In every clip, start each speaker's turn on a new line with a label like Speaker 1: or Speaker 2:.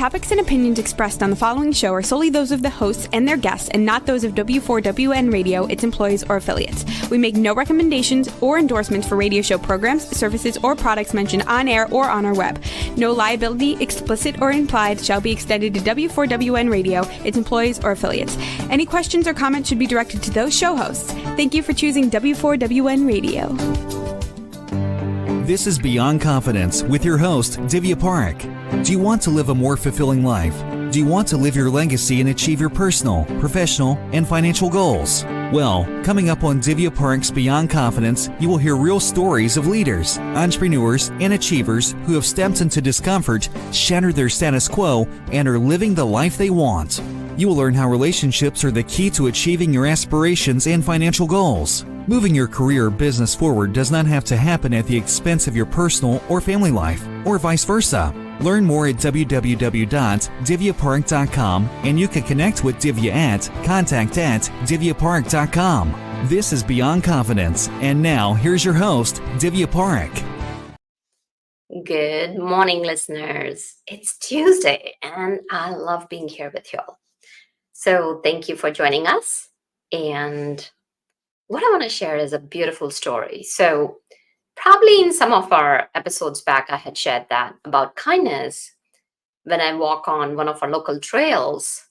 Speaker 1: topics and opinions expressed on the following show are solely those of the hosts and their guests and not those of W4WN Radio, its employees, or affiliates. We make no recommendations or endorsements for radio show programs, services, or products mentioned on air or on our web. No liability, explicit or implied, shall be extended to W4WN Radio, its employees, or affiliates. Any questions or comments should be directed to those show hosts. Thank you for choosing W4WN Radio.
Speaker 2: This is Beyond Confidence with your host, Divya Parekh. Do you want to live a more fulfilling life? Do you want to live your legacy and achieve your personal, professional, and financial goals? Well, coming up on Divya Parekh's Beyond Confidence, you will hear real stories of leaders, entrepreneurs, and achievers who have stepped into discomfort, shattered their status quo, and are living the life they want. You will learn how relationships are the key to achieving your aspirations and financial goals. Moving your career or business forward does not have to happen at the expense of your personal or family life, or vice versa. Learn more at www.divyaparekh.com, and you can connect with Divya at contact@divyaparekh.com. This is Beyond Confidence, and now here's your host, Divya Parekh.
Speaker 3: Good morning, listeners. It's Tuesday, and I love being here with you all. So thank you for joining us. And what I want to share is a beautiful story. So probably in some of our episodes back, I had shared that about kindness. When I walk on one of our local trails,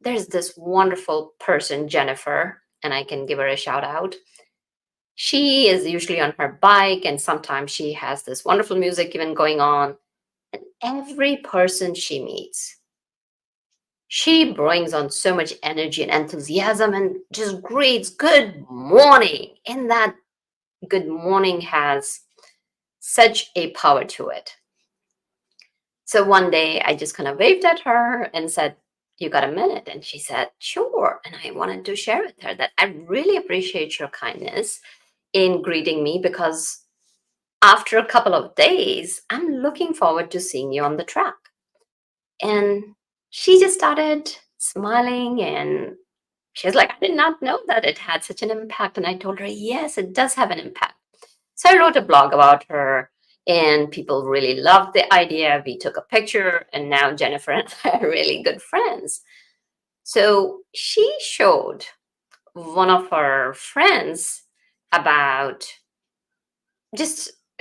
Speaker 3: there's this wonderful person, Jennifer, and I can give her a shout out. She is usually on her bike, and sometimes she has this wonderful music even going on. And every person she meets, she brings on so much energy and enthusiasm and just greets good morning. And that good morning has such a power to it. So one day I just kind of waved at her and said, "You got a minute?" And she said, "Sure." And I wanted to share with her that I really appreciate your kindness in greeting me, because after a couple of days, I'm looking forward to seeing you on the track. And she just started smiling, and she was like, "I did not know that it had such an impact." And I told her, yes, it does have an impact. So I wrote a blog about her, and people really loved the idea. We took a picture, and now Jennifer and I are really good friends. So she showed one of her friends about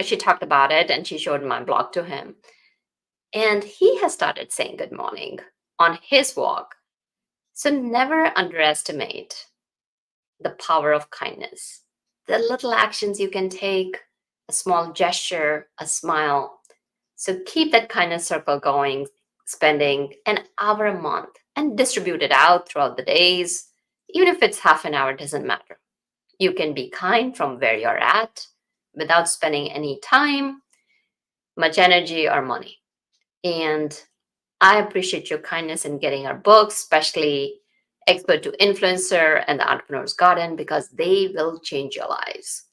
Speaker 3: she talked about it, and she showed my blog to him. And he has started saying good morning on his walk. So never underestimate the power of kindness. The little actions you can take, a small gesture, a smile. So keep that kindness circle going, spending an hour a month and distribute it out throughout the days. Even if it's half an hour, doesn't matter. You can be kind from where you're at without spending any time, much energy, or money. And I appreciate your kindness in getting our books, especially Expert to Influencer and the Entrepreneur's Garden, because they will change your lives.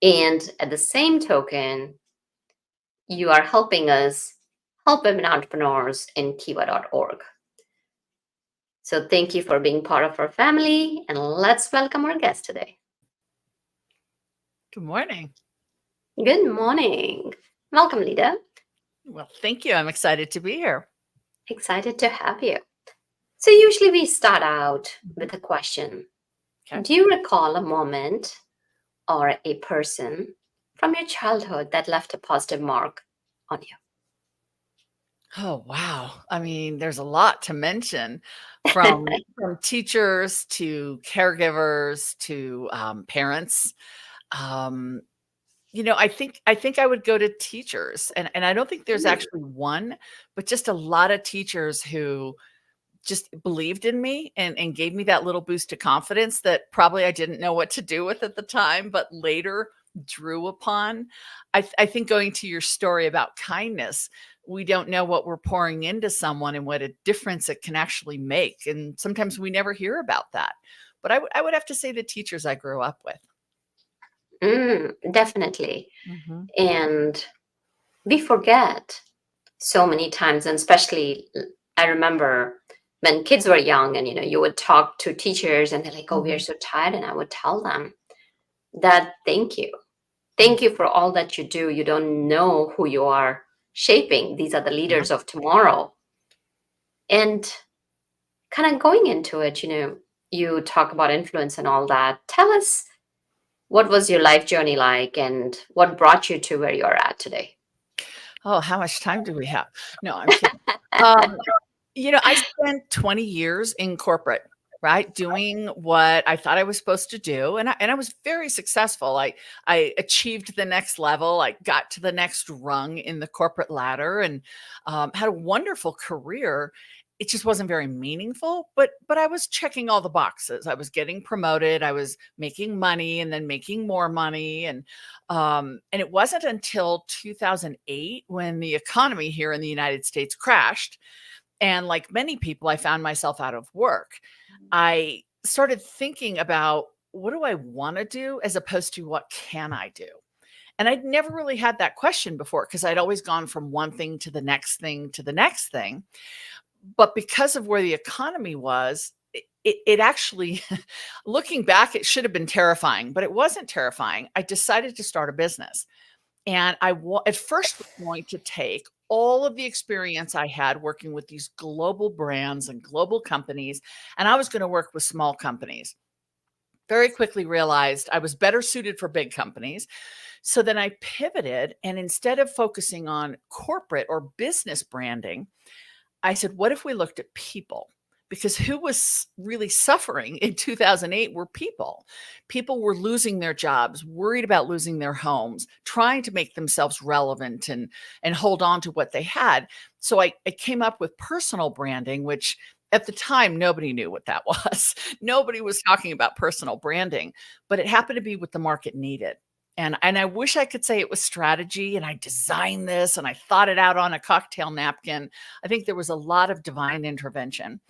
Speaker 3: And at the same token, you are helping us help women entrepreneurs in kiva.org. So thank you for being part of our family, and let's welcome our guest today.
Speaker 4: Good morning.
Speaker 3: Good morning. Welcome, Lida.
Speaker 4: Well, thank you. I'm excited to be here.
Speaker 3: Excited to have you. So usually we start out with a question.
Speaker 4: Okay.
Speaker 3: Do you recall a moment or a person from your childhood that left a positive mark on you?
Speaker 4: Oh, wow. I mean, there's a lot to mention, from teachers to caregivers to parents. I think I would go to teachers, and I don't think there's actually one, but just a lot of teachers who just believed in me and gave me that little boost of confidence that probably I didn't know what to do with at the time, but later drew upon. I think, going to your story about kindness, we don't know what we're pouring into someone and what a difference it can actually make. And sometimes we never hear about that. But I would have to say the teachers I grew up with.
Speaker 3: Definitely.
Speaker 4: Mm-hmm.
Speaker 3: And we forget so many times, and especially I remember when kids were young, and you would talk to teachers and they're like, "Oh, we are so tired." And I would tell them that thank you for all that you do. You don't know who you are shaping. These are the leaders of tomorrow. And kind of going into it, you talk about influence and all that. Tell us, what was your life journey like and what brought you to where you're at today?
Speaker 4: Oh, how much time do we have? No, I'm kidding. Um, I spent 20 years in corporate, right? Doing what I thought I was supposed to do. And I was very successful. I achieved the next level. I got to the next rung in the corporate ladder and had a wonderful career. It just wasn't very meaningful, but I was checking all the boxes. I was getting promoted. I was making money and then making more money. And it wasn't until 2008 when the economy here in the United States crashed. And like many people, I found myself out of work. I started thinking about, what do I want to do as opposed to what can I do? And I'd never really had that question before because I'd always gone from one thing to the next thing to the next thing. But because of where the economy was, it actually, looking back, it should have been terrifying, but it wasn't terrifying. I decided to start a business. And at first was going to take all of the experience I had working with these global brands and global companies, and I was going to work with small companies. Very quickly realized I was better suited for big companies. So then I pivoted, and instead of focusing on corporate or business branding, I said, what if we looked at people? Because who was really suffering in 2008 were people. People were losing their jobs, worried about losing their homes, trying to make themselves relevant and hold on to what they had. So I came up with personal branding, which at the time, nobody knew what that was. Nobody was talking about personal branding, but it happened to be what the market needed. And I wish I could say it was strategy and I designed this and I thought it out on a cocktail napkin. I think there was a lot of divine intervention.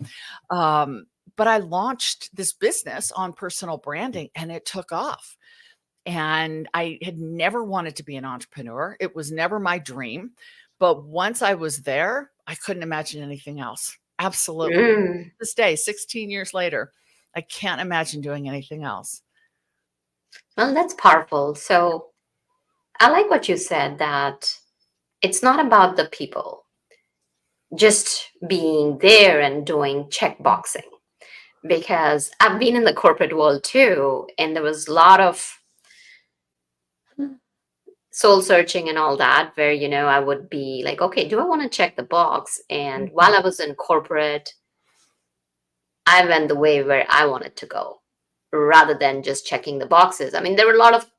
Speaker 4: But I launched this business on personal branding and it took off. And I had never wanted to be an entrepreneur. It was never my dream. But once I was there, I couldn't imagine anything else. Absolutely.
Speaker 3: Mm.
Speaker 4: This day, 16 years later, I can't imagine doing anything else.
Speaker 3: Well, that's powerful. So I like what you said, that it's not about the people just being there and doing check boxing, because I've been in the corporate world too, and there was a lot of soul searching and all that, where I would be like, okay, do I want to check the box? And while I was in corporate, I went the way where I wanted to go rather than just checking the boxes. I mean, there were a lot of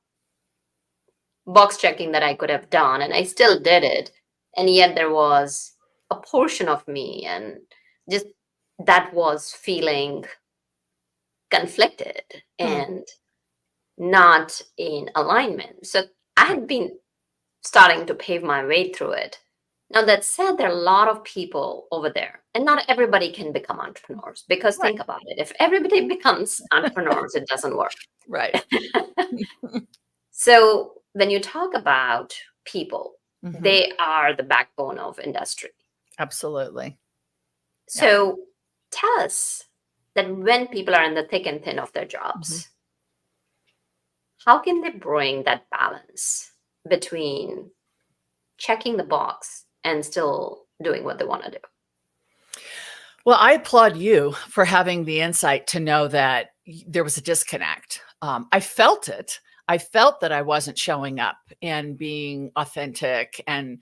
Speaker 3: box checking that I could have done, and I still did it. And yet there was a portion of me and just that was feeling conflicted and not in alignment. So I had been starting to pave my way through it. Now, that said, there are a lot of people over there, and not everybody can become entrepreneurs, because
Speaker 4: Right.
Speaker 3: think about it. If everybody becomes entrepreneurs, it doesn't work.
Speaker 4: Right.
Speaker 3: So when you talk about people,
Speaker 4: Mhm.
Speaker 3: they are the backbone of industry.
Speaker 4: Absolutely.
Speaker 3: So tell us that when people are in the thick and thin of their jobs, how can they bring that balance between checking the box and still doing what they want to do?
Speaker 4: Well, I applaud you for having the insight to know that there was a disconnect. I felt it. I felt that I wasn't showing up and being authentic and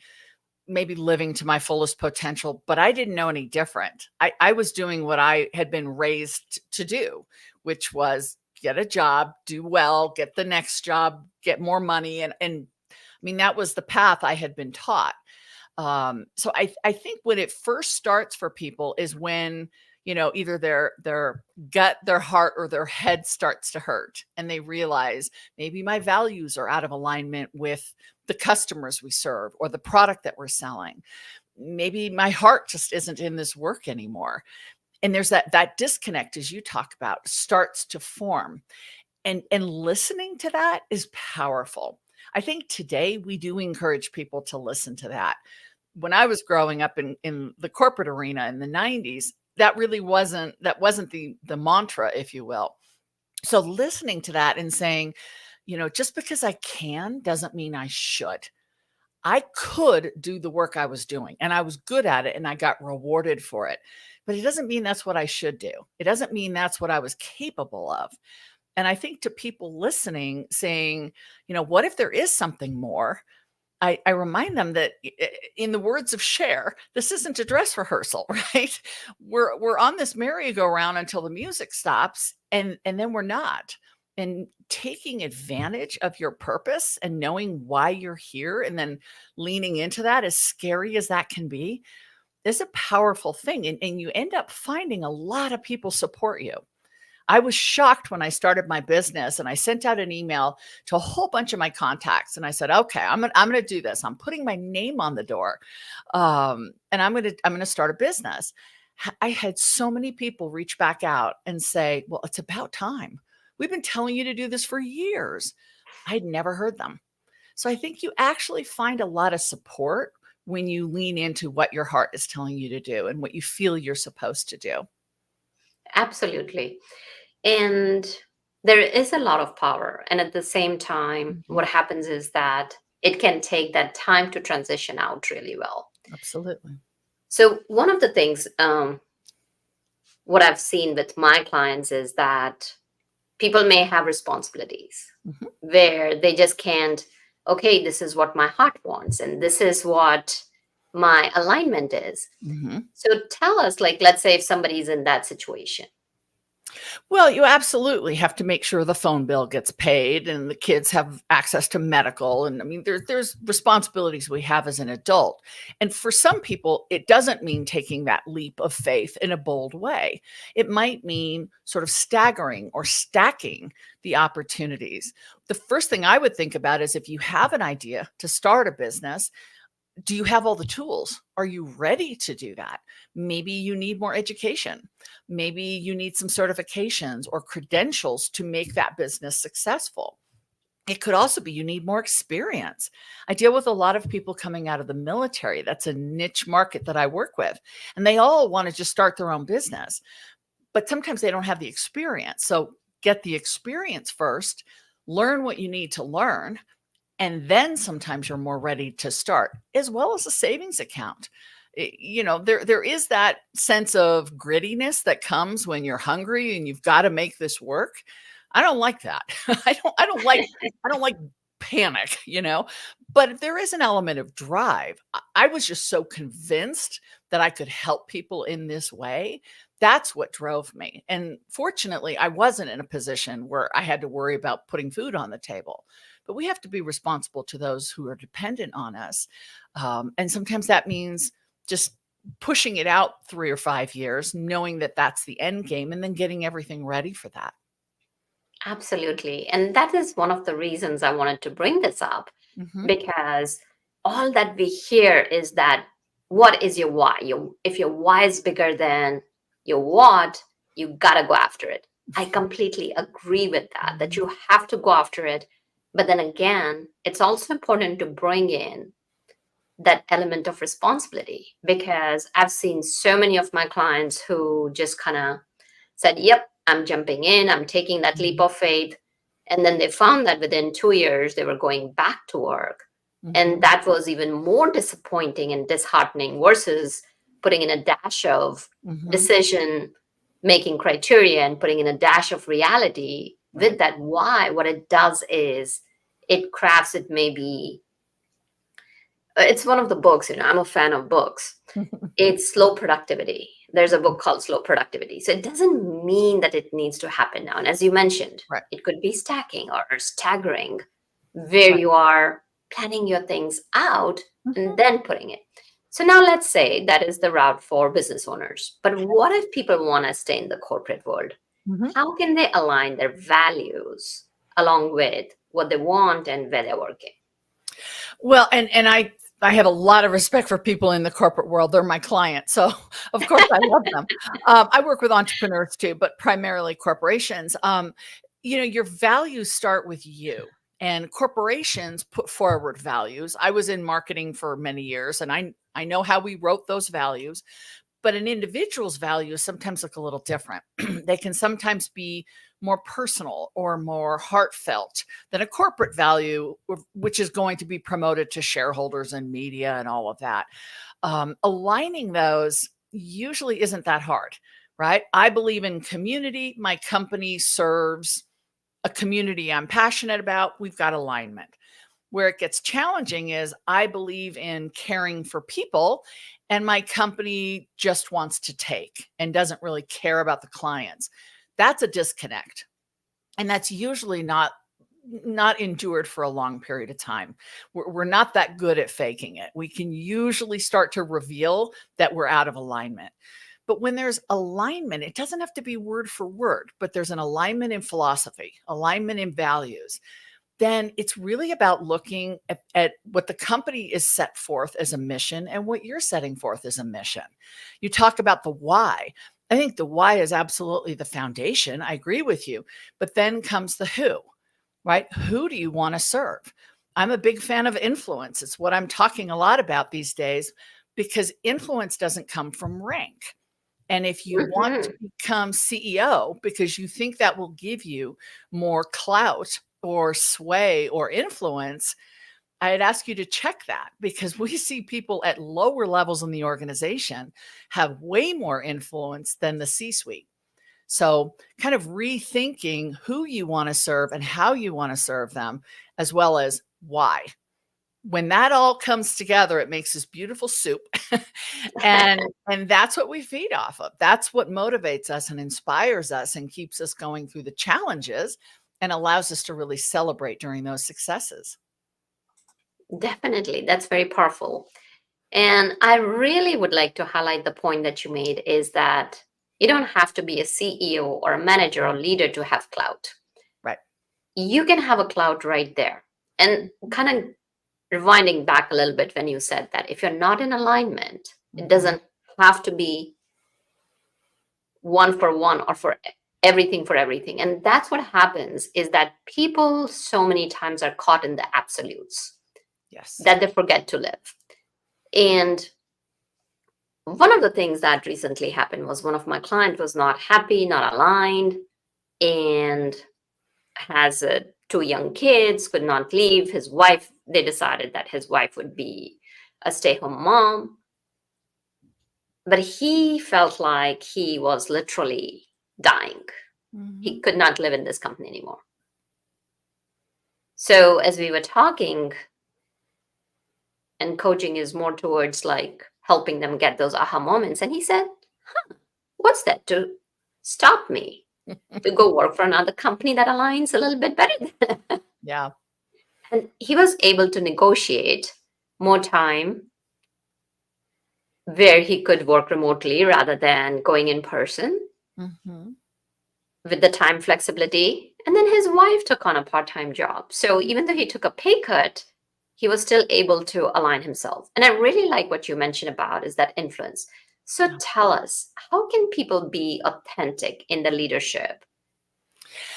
Speaker 4: maybe living to my fullest potential, but I didn't know any different. I was doing what I had been raised to do, which was get a job, do well, get the next job, get more money. And I mean, that was the path I had been taught. So I think when it first starts for people is when, either their gut, their heart, or their head starts to hurt and they realize maybe my values are out of alignment with the customers we serve or the product that we're selling. Maybe my heart just isn't in this work anymore. And there's that disconnect, as you talk about, starts to form. And listening to that is powerful. I think today we do encourage people to listen to that. When I was growing up in the corporate arena in the 90s, that really wasn't the mantra, if you will. So listening to that and saying, just because I can doesn't mean I should. I could do the work I was doing and I was good at it and I got rewarded for it. But it doesn't mean that's what I should do. It doesn't mean that's what I was capable of. And I think to people listening, saying, what if there is something more? I remind them that in the words of Cher, this isn't a dress rehearsal, right? We're on this merry-go-round until the music stops, and then we're not. And taking advantage of your purpose and knowing why you're here and then leaning into that, as scary as that can be, is a powerful thing. And you end up finding a lot of people support you. I was shocked when I started my business and I sent out an email to a whole bunch of my contacts. And I said, okay, I'm going to do this. I'm putting my name on the door. And I'm going to start a business. I had so many people reach back out and say, well, it's about time. We've been telling you to do this for years. I'd never heard them. So I think you actually find a lot of support when you lean into what your heart is telling you to do and what you feel you're supposed to do.
Speaker 3: Absolutely. And there is a lot of power. And at the same time, what happens is that it can take that time to transition out really well.
Speaker 4: Absolutely.
Speaker 3: So one of the things, what I've seen with my clients is that people may have responsibilities where they just can't, okay, this is what my heart wants, and this is what my alignment is. So tell us, let's say if somebody's in that situation.
Speaker 4: Well, you absolutely have to make sure the phone bill gets paid and the kids have access to medical. And I mean, there's responsibilities we have as an adult. And for some people, it doesn't mean taking that leap of faith in a bold way. It might mean sort of staggering or stacking the opportunities. The first thing I would think about is if you have an idea to start a business, do you have all the tools? Are you ready to do that? Maybe you need more education. Maybe you need some certifications or credentials to make that business successful. It could also be you need more experience. I deal with a lot of people coming out of the military. That's a niche market that I work with. And they all want to just start their own business. But sometimes they don't have the experience. So get the experience first, learn what you need to learn, and then sometimes you're more ready to start, as well as a savings account. There is that sense of grittiness that comes when you're hungry and you've got to make this work. I don't like that. I don't like panic, but there is an element of drive. I was just so convinced that I could help people in this way. That's what drove me. And fortunately, I wasn't in a position where I had to worry about putting food on the table. But we have to be responsible to those who are dependent on us. And sometimes that means just pushing it out 3 or 5 years, knowing that that's the end game, and then getting everything ready for that.
Speaker 3: Absolutely. And that is one of the reasons I wanted to bring this up, because all that we hear is that, what is your why? If your why is bigger than your what, you got to go after it. I completely agree with that you have to go after it. But then again, it's also important to bring in that element of responsibility, because I've seen so many of my clients who just kind of said, yep, I'm jumping in, I'm taking that leap of faith. And then they found that within 2 years, they were going back to work. And that was even more disappointing and disheartening versus putting in a dash of decision making criteria and putting in a dash of reality with that why. What it does is it crafts it. Maybe it's one of the books, I'm a fan of books. It's slow productivity. There's a book called Slow Productivity. So it doesn't mean that it needs to happen now. And as you mentioned, it could be stacking or staggering, where you are planning your things out and then putting it. So now let's say that is the route for business owners. But what if people want to stay in the corporate world? How can they align their values along with what they want and where they're working?
Speaker 4: Well, and I have a lot of respect for people in the corporate world. They're my clients. So of course I love them. I work with entrepreneurs too, but primarily corporations. Your values start with you. And corporations put forward values. I was in marketing for many years, and I know how we wrote those values. But an individual's values sometimes look a little different. They can sometimes be more personal or more heartfelt than a corporate value, which is going to be promoted to shareholders and media and all of that. Aligning those usually isn't that hard, right? I believe in community. My company serves a community I'm passionate about. We've got alignment. Where it gets challenging is I believe in caring for people, and my company just wants to take and doesn't really care about the clients. That's a disconnect. And that's usually not endured for a long period of time. We're not that good at faking it. We can usually start to reveal that we're out of alignment. But when there's alignment, it doesn't have to be word for word, but there's an alignment in philosophy, alignment in values. Then it's really about looking at what the company is set forth as a mission and what you're setting forth as a mission. You talk about the why. I think the why is absolutely the foundation. I agree with you. But then comes the who, right? Who do you want to serve? I'm a big fan of influence. It's what I'm talking a lot about these days, because influence doesn't come from rank. And if you want to become CEO because you think that will give you more clout or sway or influence, I'd ask you to check that, because we see people at lower levels in the organization have way more influence than the C-suite. So kind of rethinking who you want to serve and how you want to serve them, as well as why. When that all comes together, it makes this beautiful soup. and that's what we feed off of. That's what motivates us and inspires us and keeps us going through the challenges and allows us to really celebrate during those successes.
Speaker 3: Definitely. That's very powerful. And I really would like to highlight the point that you made, is that you don't have to be a CEO or a manager or leader to have clout.
Speaker 4: Right.
Speaker 3: You can have a clout right there. And kind of rewinding back a little bit when you said that if you're not in alignment, it doesn't have to be one for one or for everything. And that's what happens, is that people so many times are caught in the absolutes.
Speaker 4: Yes.
Speaker 3: That they forget to live. And one of the things that recently happened was one of my clients was not happy, not aligned, and has 2 young kids, could not leave. His wife, they decided that his wife would be a stay-home mom. But he felt like he was literally dying. He could not live in this company anymore. So as we were talking, and coaching is more towards like helping them get those aha moments. And he said, what's that to stop me to go work for another company that aligns a little bit better?
Speaker 4: Yeah.
Speaker 3: And he was able to negotiate more time where he could work remotely rather than going in person, with the time flexibility. And then his wife took on a part-time job. So even though he took a pay cut, he was still able to align himself. And I really like what you mentioned about is that influence. So tell us, how can people be authentic in the leadership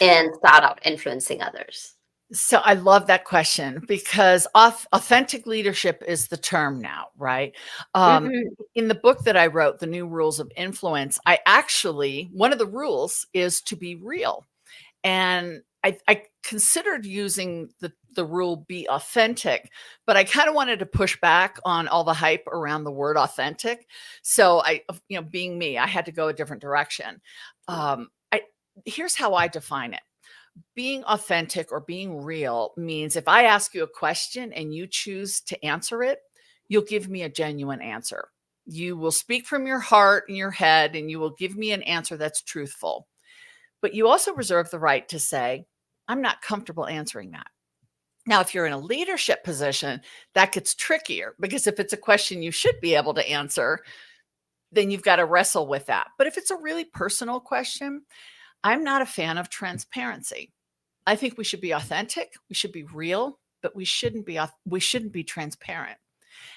Speaker 3: and start out influencing others?
Speaker 4: So I love that question, because authentic leadership is the term now, right? In the book that I wrote, The New Rules of Influence, one of the rules is to be real. And I considered using the rule be authentic, but I kind of wanted to push back on all the hype around the word authentic. So being me, I had to go a different direction. Here's how I define it. Being authentic or being real means if I ask you a question and you choose to answer it, you'll give me a genuine answer. You will speak from your heart and your head, and you will give me an answer that's truthful. But you also reserve the right to say, I'm not comfortable answering that. Now, if you're in a leadership position, that gets trickier, because if it's a question you should be able to answer, then you've got to wrestle with that. But if it's a really personal question, I'm not a fan of transparency. I think we should be authentic, we should be real, but we shouldn't be transparent.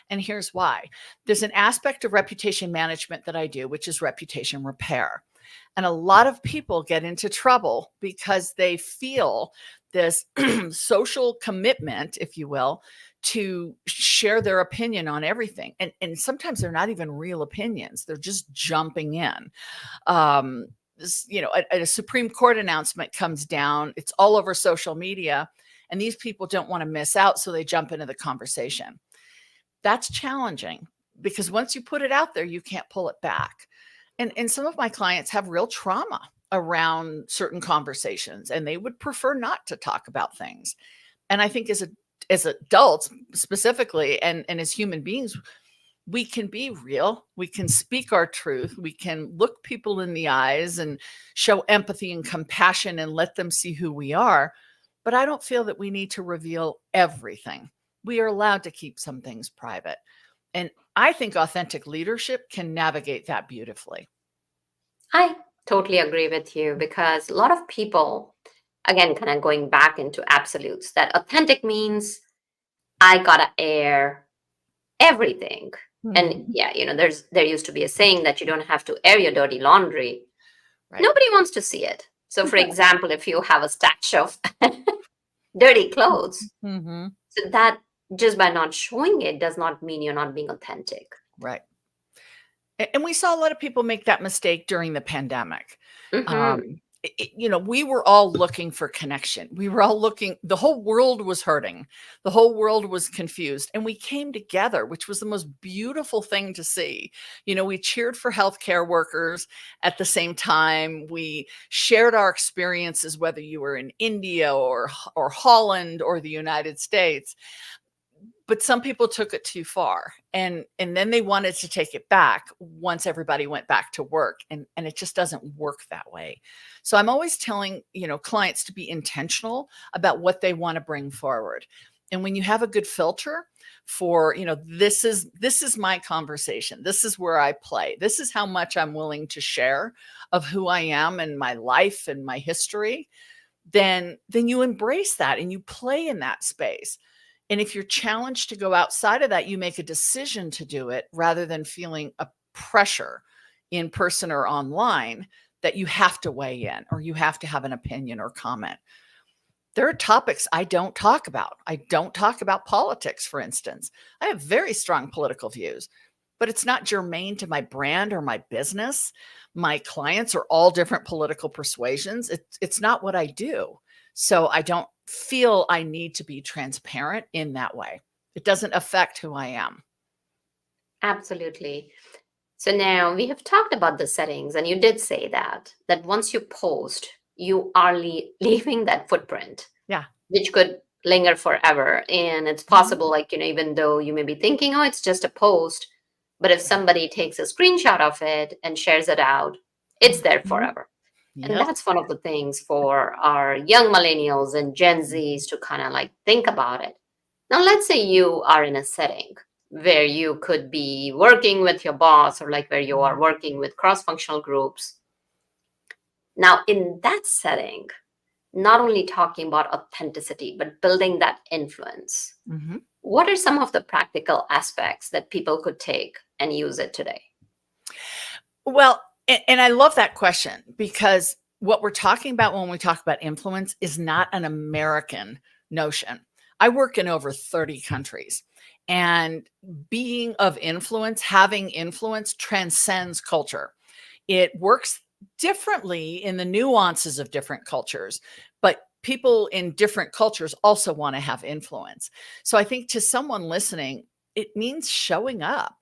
Speaker 4: And here's why. There's an aspect of reputation management that I do, which is reputation repair. And a lot of people get into trouble because they feel this social commitment, if you will, to share their opinion on everything. And sometimes they're not even real opinions. They're just jumping in. A Supreme Court announcement comes down. It's all over social media. And these people don't want to miss out. So they jump into the conversation. That's challenging because once you put it out there, you can't pull it back. And some of my clients have real trauma around certain conversations, and they would prefer not to talk about things. And I think as adults specifically, and as human beings, we can be real. We can speak our truth. We can look people in the eyes and show empathy and compassion and let them see who we are. But I don't feel that we need to reveal everything. We are allowed to keep some things private. And I think authentic leadership can navigate that beautifully.
Speaker 3: I totally agree with you because a lot of people, again, kind of going back into absolutes, that authentic means I gotta air everything. And yeah, there used to be a saying that you don't have to air your dirty laundry. Right. Nobody wants to see it. So for example, if you have a stash of dirty clothes, so that just by not showing it does not mean you're not being authentic.
Speaker 4: Right. And we saw a lot of people make that mistake during the pandemic. We were all looking for connection. We were all looking, the whole world was hurting. The whole world was confused. And we came together, which was the most beautiful thing to see. We cheered for healthcare workers at the same time. We shared our experiences, whether you were in India or Holland or the United States. But some people took it too far, and then they wanted to take it back once everybody went back to work, and it just doesn't work that way. So I'm always telling clients to be intentional about what they want to bring forward. And when you have a good filter for this is my conversation, this is where I play, this is how much I'm willing to share of who I am and my life and my history, then you embrace that and you play in that space. And if you're challenged to go outside of that, you make a decision to do it rather than feeling a pressure in person or online that you have to weigh in or you have to have an opinion or comment. There are topics I don't talk about. I don't talk about politics, for instance. I have very strong political views, but it's not germane to my brand or my business. My clients are all different political persuasions. It's not what I do. So I don't feel I need to be transparent in that way. It doesn't affect who I am.
Speaker 3: Absolutely. So now we have talked about the settings, and you did say that once you post, you are leaving that footprint.
Speaker 4: Yeah.
Speaker 3: Which could linger forever. And it's possible, even though you may be thinking, oh, it's just a post, but if somebody takes a screenshot of it and shares it out, it's there forever. Yep. And that's one of the things for our young millennials and Gen Zs to kind of think about it. Now, let's say you are in a setting where you could be working with your boss or where you are working with cross-functional groups. Now, in that setting, not only talking about authenticity, but building that influence. What are some of the practical aspects that people could take and use it today?
Speaker 4: Well, and I love that question because what we're talking about when we talk about influence is not an American notion. I work in over 30 countries, and being of influence, having influence transcends culture. It works differently in the nuances of different cultures, but people in different cultures also want to have influence. So I think to someone listening, it means showing up.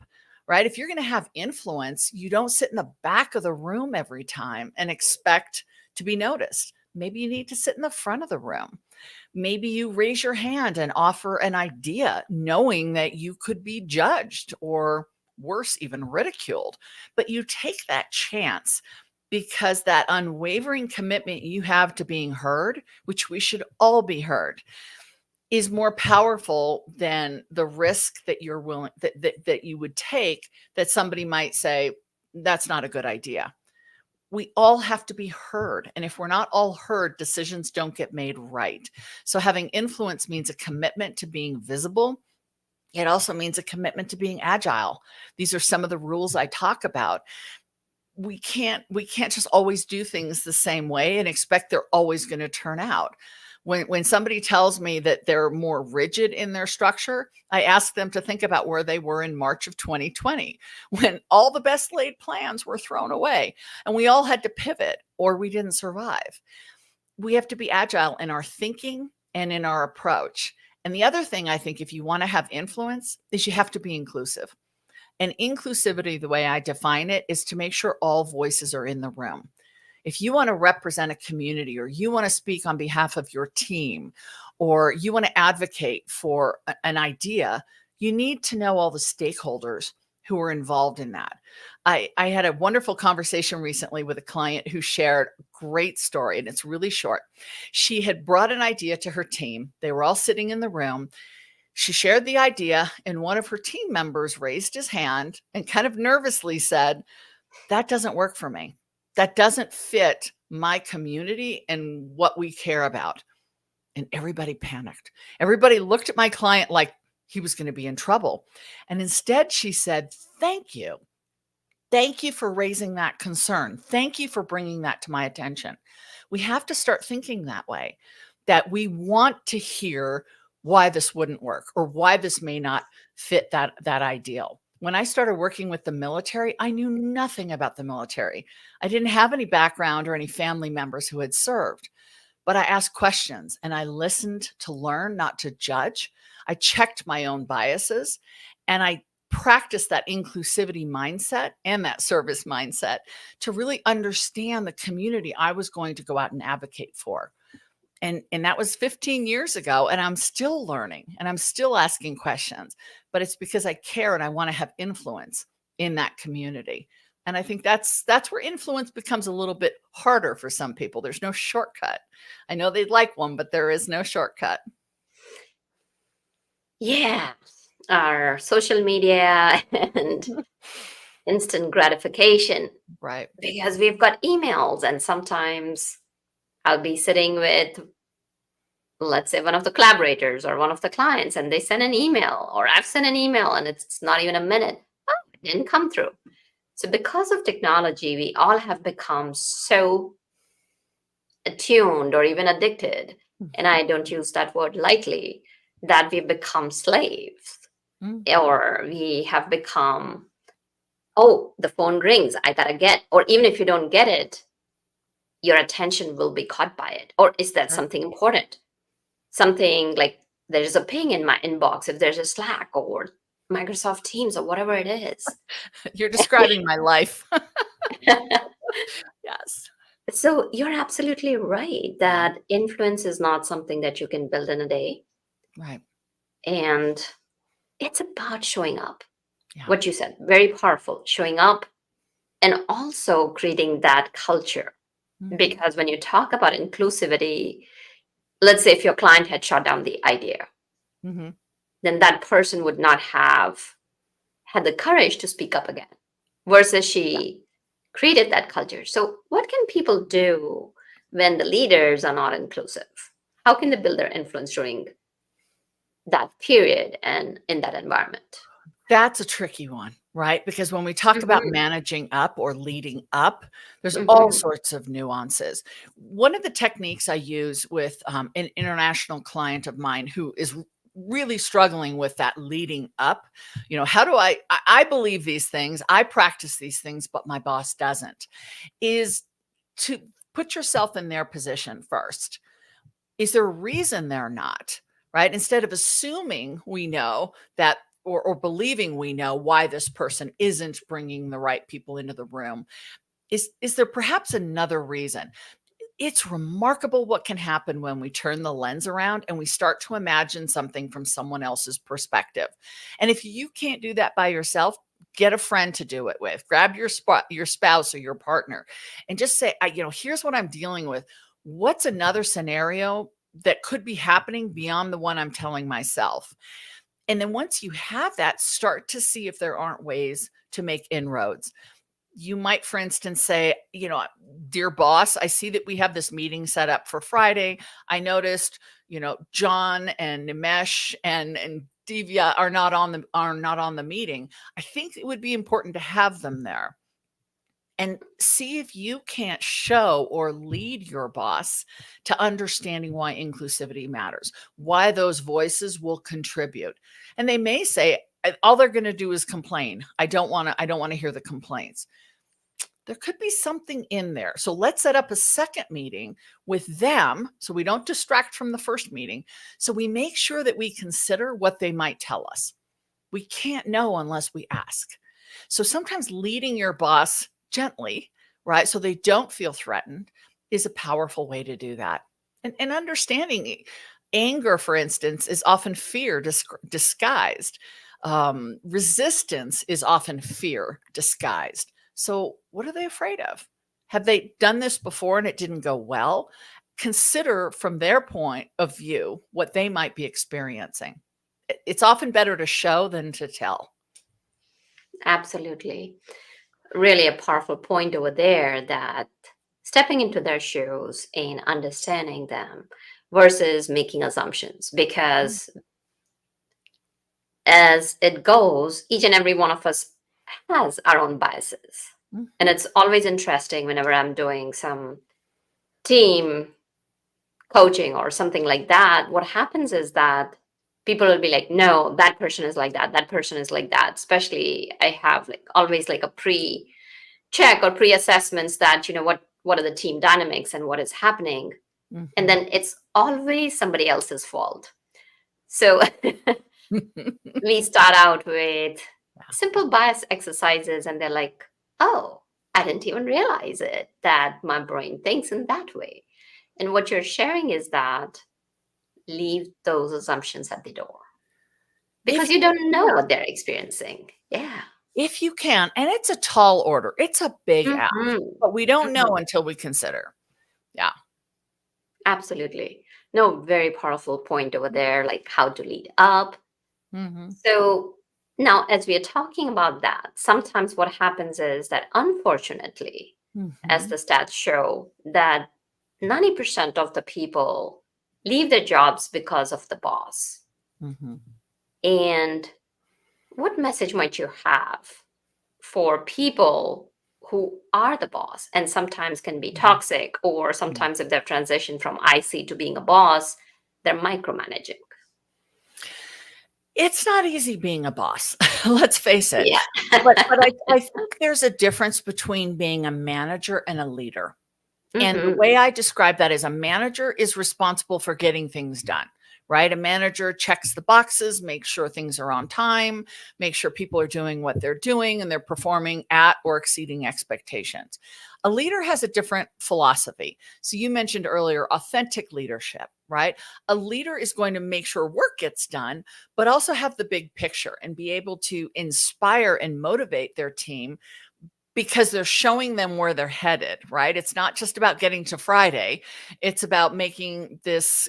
Speaker 4: Right? If you're going to have influence, you don't sit in the back of the room every time and expect to be noticed. Maybe you need to sit in the front of the room. Maybe you raise your hand and offer an idea, knowing that you could be judged or worse, even ridiculed. But you take that chance because that unwavering commitment you have to being heard, which we should all be heard, is more powerful than the risk that you're willing that you would take, that somebody might say, that's not a good idea. We all have to be heard. And if we're not all heard, decisions don't get made right. So having influence means a commitment to being visible. It also means a commitment to being agile. These are some of the rules I talk about. We can't just always do things the same way and expect they're always going to turn out. When somebody tells me that they're more rigid in their structure, I ask them to think about where they were in March of 2020, when all the best laid plans were thrown away and we all had to pivot or we didn't survive. We have to be agile in our thinking and in our approach. And the other thing I think, if you want to have influence, is you have to be inclusive. And inclusivity, the way I define it, is to make sure all voices are in the room. If you want to represent a community, or you want to speak on behalf of your team, or you want to advocate for an idea, you need to know all the stakeholders who are involved in that. I had a wonderful conversation recently with a client who shared a great story, and it's really short. She had brought an idea to her team. They were all sitting in the room. She shared the idea, and one of her team members raised his hand and kind of nervously said, "That doesn't work for me. That doesn't fit my community and what we care about." And everybody panicked. Everybody looked at my client like he was going to be in trouble. And instead, she said, "Thank you. Thank you for raising that concern. Thank you for bringing that to my attention." We have to start thinking that way, that we want to hear why this wouldn't work or why this may not fit that ideal. When I started working with the military, I knew nothing about the military. I didn't have any background or any family members who had served, but I asked questions and I listened to learn, not to judge. I checked my own biases, and I practiced that inclusivity mindset and that service mindset to really understand the community I was going to go out and advocate for. And that was 15 years ago, and I'm still learning and I'm still asking questions, but it's because I care and I want to have influence in that community. And I think that's where influence becomes a little bit harder for some people. There's no shortcut. I know they'd like one, but there is no shortcut.
Speaker 3: Yeah. Our social media and instant gratification.
Speaker 4: Right.
Speaker 3: Because we've got emails, and sometimes I'll be sitting with, let's say, one of the collaborators or one of the clients, and they send an email, or I've sent an email, and it's not even a minute. Oh, it didn't come through. So because of technology, we all have become so attuned or even addicted, and I don't use that word lightly, that we've become slaves. Or we have become, oh, the phone rings, I gotta get, or even if you don't get it, your attention will be caught by it. Or is that something important? Something like there's a ping in my inbox, if there's a Slack or Microsoft Teams or whatever it is.
Speaker 4: You're describing my life. Yes.
Speaker 3: So you're absolutely right that influence is not something that you can build in a day.
Speaker 4: Right.
Speaker 3: And it's about showing up.
Speaker 4: Yeah.
Speaker 3: What you said, very powerful, showing up, and also creating that culture. Because when you talk about inclusivity, let's say if your client had shot down the idea, then that person would not have had the courage to speak up again, versus she created that culture. So what can people do when the leaders are not inclusive? How can they build their influence during that period and in that environment?
Speaker 4: That's a tricky one, right? Because when we talk about managing up or leading up, there's all sorts of nuances. One of the techniques I use with an international client of mine who is really struggling with that leading up, how do I believe these things, I practice these things, but my boss doesn't, is to put yourself in their position first. Is there a reason they're not, right? Instead of assuming we know that, or believing we know why this person isn't bringing the right people into the room, is there perhaps another reason? It's remarkable what can happen when we turn the lens around and we start to imagine something from someone else's perspective. And if you can't do that by yourself, get a friend to do it with. Grab your spouse or your partner and just say, here's what I'm dealing with. What's another scenario that could be happening beyond the one I'm telling myself? And then once you have that, start to see if there aren't ways to make inroads. You might, for instance, say, dear boss, I see that we have this meeting set up for Friday. I noticed, John and Nimesh and Divya are not on the meeting. I think it would be important to have them there. and see if you can't show or lead your boss to understanding why inclusivity matters, why those voices will contribute. And they may say, all they're going to do is complain. I don't want to hear the complaints. There could be something in there. So let's set up a second meeting with them so we don't distract from the first meeting. So we make sure that we consider what they might tell us. We can't know unless we ask. So sometimes leading your boss gently, right, so they don't feel threatened, is a powerful way to do that. And understanding anger, for instance, is often fear disguised. Resistance is often fear disguised. So what are they afraid of? Have they done this before and it didn't go well? Consider from their point of view what they might be experiencing. It's often better to show than to tell.
Speaker 3: Absolutely. Really a powerful point over there, that stepping into their shoes and understanding them versus making assumptions. Because as it goes, each and every one of us has our own biases. And it's always interesting whenever I'm doing some team coaching or something like that. What happens is that people will be like, no, that person is like that. That person is like that. Especially I have like always like a pre-check or pre-assessments that, what are the team dynamics and what is happening. And then it's always somebody else's fault. So we start out with simple bias exercises and they're like, oh, I didn't even realize it, that my brain thinks in that way. And what you're sharing is that leave those assumptions at the door because you don't know what they're experiencing. Yeah.
Speaker 4: If you can, and it's a tall order, it's a big ask, but we don't know until we consider. Yeah.
Speaker 3: Absolutely. No, very powerful point over there, like how to lead up. So now, as we are talking about that, sometimes what happens is that unfortunately, as the stats show, that 90% of the people leave their jobs because of the boss. And what message might you have for people who are the boss and sometimes can be toxic, or sometimes if they've transitioned from IC to being a boss, they're micromanaging?
Speaker 4: It's not easy being a boss. Let's face it.
Speaker 3: Yeah.
Speaker 4: but I think there's a difference between being a manager and a leader. And the way I describe that is a manager is responsible for getting things done, right? A manager checks the boxes, makes sure things are on time, makes sure people are doing what they're doing and they're performing at or exceeding expectations. A leader has a different philosophy. So you mentioned earlier, authentic leadership, right? A leader is going to make sure work gets done, but also have the big picture and be able to inspire and motivate their team because they're showing them where they're headed, right? It's not just about getting to Friday. It's about making this,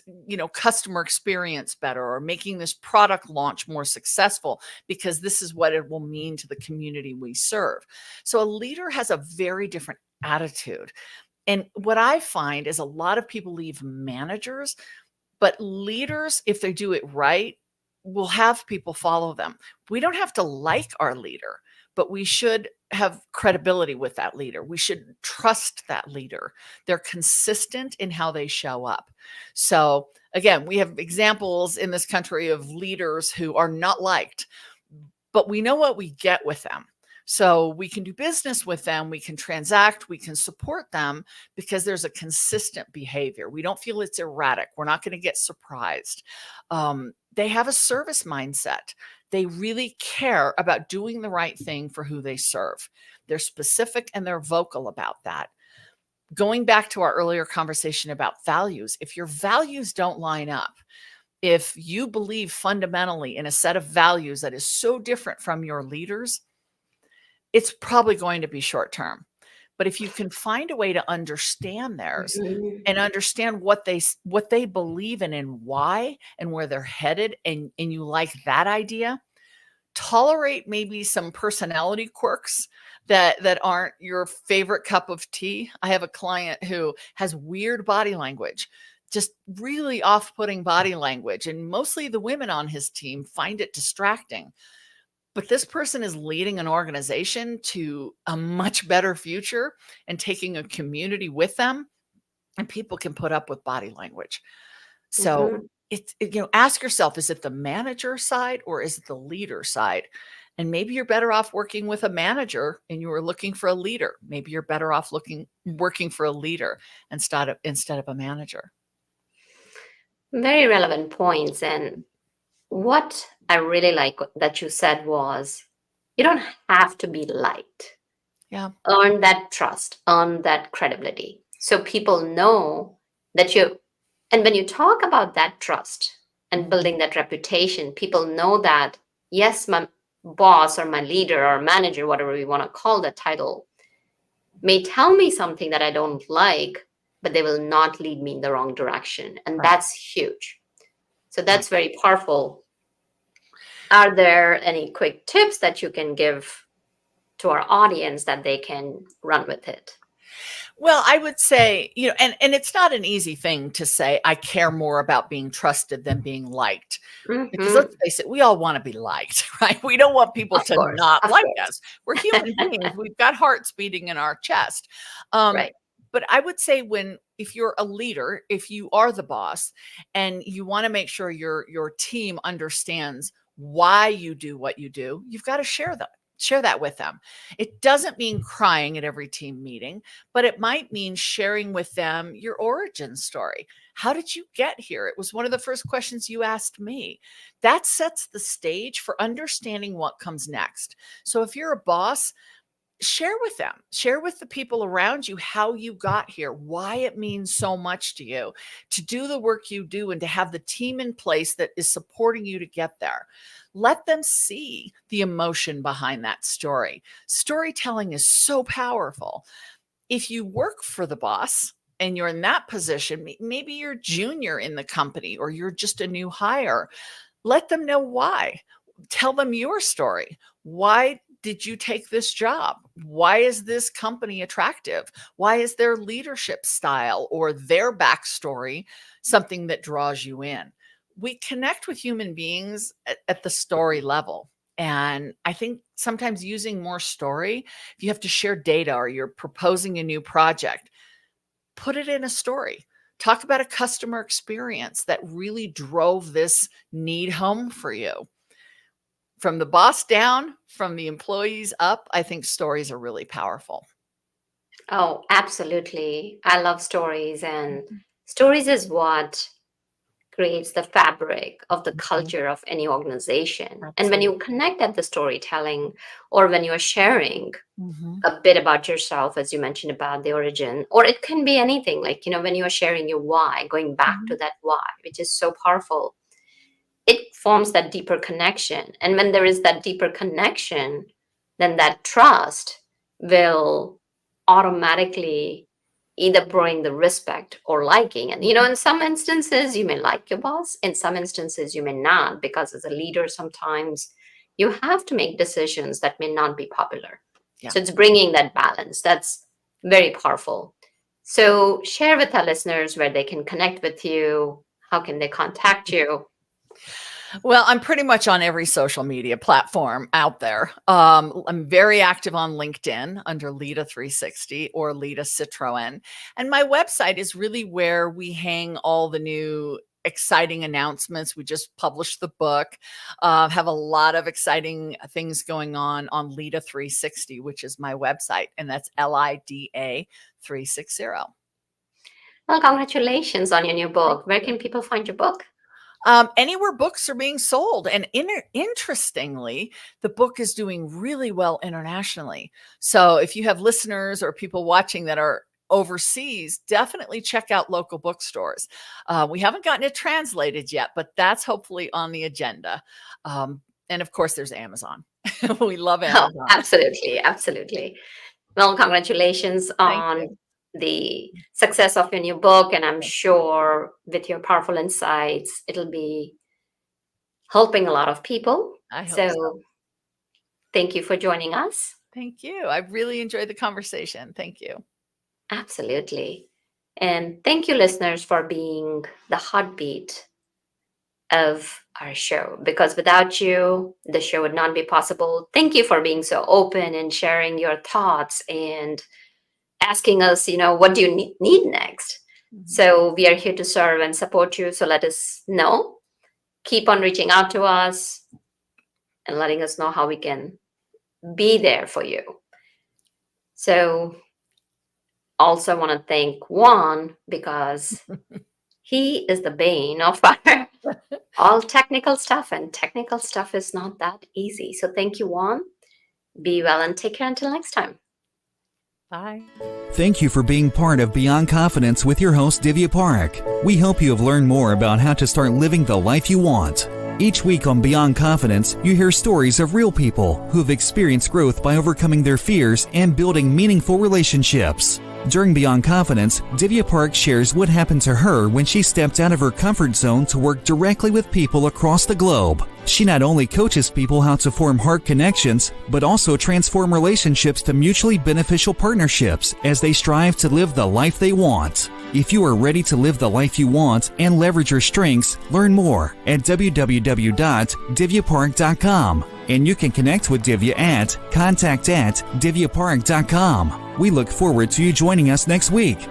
Speaker 4: customer experience better, or making this product launch more successful, because this is what it will mean to the community we serve. So a leader has a very different attitude. And what I find is a lot of people leave managers, but leaders, if they do it right, will have people follow them. We don't have to like our leader, but we should have credibility with that leader. We should trust that leader. They're consistent in how they show up. So again, we have examples in this country of leaders who are not liked, but we know what we get with them. So we can do business with them, we can transact, we can support them because there's a consistent behavior. We don't feel it's erratic. We're not going to get surprised. They have a service mindset. They really care about doing the right thing for who they serve. They're specific and they're vocal about that. Going back to our earlier conversation about values, if your values don't line up, if you believe fundamentally in a set of values that is so different from your leaders, it's probably going to be short term. But if you can find a way to understand theirs and understand what they believe in and why and where they're headed, and you like that idea, tolerate maybe some personality quirks that aren't your favorite cup of tea. I have a client who has weird body language, just really off-putting body language, and mostly the women on his team find it distracting. but this person is leading an organization to a much better future and taking a community with them, and people can put up with body language. So
Speaker 3: Mhm.
Speaker 4: ask yourself, is it the manager side or is it the leader side? And maybe you're better off working with a manager and you were looking for a leader. Maybe you're better off working for a leader instead of a manager.
Speaker 3: Very relevant points. And what I really like that you said was you don't have to be liked.
Speaker 4: Yeah.
Speaker 3: Earn that trust, earn that credibility. So people know that and when you talk about that trust and building that reputation, people know that, yes, my boss or my leader or manager, whatever we want to call the title, may tell me something that I don't like, but they will not lead me in the wrong direction. And
Speaker 4: Right.
Speaker 3: that's huge. So that's very powerful. Are there any quick tips that you can give to our audience that they can run with it?
Speaker 4: Well, I would say, and it's not an easy thing to say, I care more about being trusted than being liked. Because
Speaker 3: Mm-hmm.
Speaker 4: let's face it, we all want to be liked, right? We don't want people
Speaker 3: Of
Speaker 4: to
Speaker 3: course,
Speaker 4: not
Speaker 3: of
Speaker 4: like
Speaker 3: course.
Speaker 4: us. We're human beings. We've got hearts beating in our chest.
Speaker 3: Right.
Speaker 4: But I would say if you're a leader, if you are the boss and you want to make sure your team understands why you do what you do, you've got to share that with them. It doesn't mean crying at every team meeting, but it might mean sharing with them your origin story. How did you get here? It was one of the first questions you asked me. That sets the stage for understanding what comes next. So if you're a boss, share with them, share with the people around you how you got here, why it means so much to you to do the work you do and to have the team in place that is supporting you to get there. Let them see the emotion behind that story. Storytelling is so powerful. If you work for the boss and you're in that position, maybe you're junior in the company or you're just a new hire, let them know why. Tell them your story. Why did you take this job? Why is this company attractive? Why is their leadership style or their backstory something that draws you in? We connect with human beings at the story level. And I think sometimes using more story, if you have to share data or you're proposing a new project, put it in a story. Talk about a customer experience that really drove this need home for you. From the boss down, from the employees up, I think stories are really powerful.
Speaker 3: Oh, absolutely. I love stories, and stories is what creates the fabric of the
Speaker 4: Mhm.
Speaker 3: culture of any organization. And when
Speaker 4: Absolutely.
Speaker 3: you connect at the storytelling, or when you're sharing
Speaker 4: Mhm.
Speaker 3: a bit about yourself, as you mentioned about the origin, or it can be anything like, when you're sharing your why, going back to
Speaker 4: Mhm.
Speaker 3: that why, which is so powerful, it forms that deeper connection. And when there is that deeper connection, then that trust will automatically either bring the respect or liking. And, in some instances, you may like your boss. In some instances, you may not, because as a leader, sometimes you have to make decisions that may not be popular.
Speaker 4: Yeah.
Speaker 3: So it's bringing that balance. That's very powerful. So share with our listeners where they can connect with you. How can they contact you?
Speaker 4: Well, I'm pretty much on every social media platform out there. I'm very active on LinkedIn under Lida 360 or Lida Citroen. And my website is really where we hang all the new exciting announcements. We just published the book, have a lot of exciting things going on Lida 360, which is my website. And that's LIDA 360.
Speaker 3: Well, congratulations on your new
Speaker 4: Thank
Speaker 3: book. Where
Speaker 4: you.
Speaker 3: can people find your book?
Speaker 4: Anywhere books are being sold. And interestingly, the book is doing really well internationally. So if you have listeners or people watching that are overseas, definitely check out local bookstores. We haven't gotten it translated yet, but that's hopefully on the agenda. And of course, there's Amazon. We love
Speaker 3: Oh,
Speaker 4: Amazon.
Speaker 3: absolutely. Absolutely. Well, congratulations
Speaker 4: Thank you.
Speaker 3: on the success of your new book. And I'm
Speaker 4: Thank
Speaker 3: sure with your powerful insights, it'll be helping a lot of people.
Speaker 4: I hope so.
Speaker 3: So thank you for joining us.
Speaker 4: Thank you. I really enjoyed the conversation. Thank you.
Speaker 3: Absolutely. And thank you, listeners, for being the heartbeat of our show, because without you, the show would not be possible. Thank you for being so open and sharing your thoughts and asking us, what do you need next? So we are here to serve and support you. So let us know. Keep on reaching out to us and letting us know how we can be there for you. So also want to thank Juan, because he is the bane of our all technical stuff, and technical stuff is not that easy. So thank you, Juan. Be well and take care until next time.
Speaker 4: Bye.
Speaker 2: Thank you for being part of Beyond Confidence with your host, Divya Parekh. We hope you have learned more about how to start living the life you want. Each week on Beyond Confidence, you hear stories of real people who have experienced growth by overcoming their fears and building meaningful relationships. During Beyond Confidence, Divya Parekh shares what happened to her when she stepped out of her comfort zone to work directly with people across the globe. She not only coaches people how to form heart connections, but also transform relationships to mutually beneficial partnerships as they strive to live the life they want. If you are ready to live the life you want and leverage your strengths, learn more at www.divyaparekh.com. And you can connect with Divya at contact@divyaparekh.com. We look forward to you joining us next week.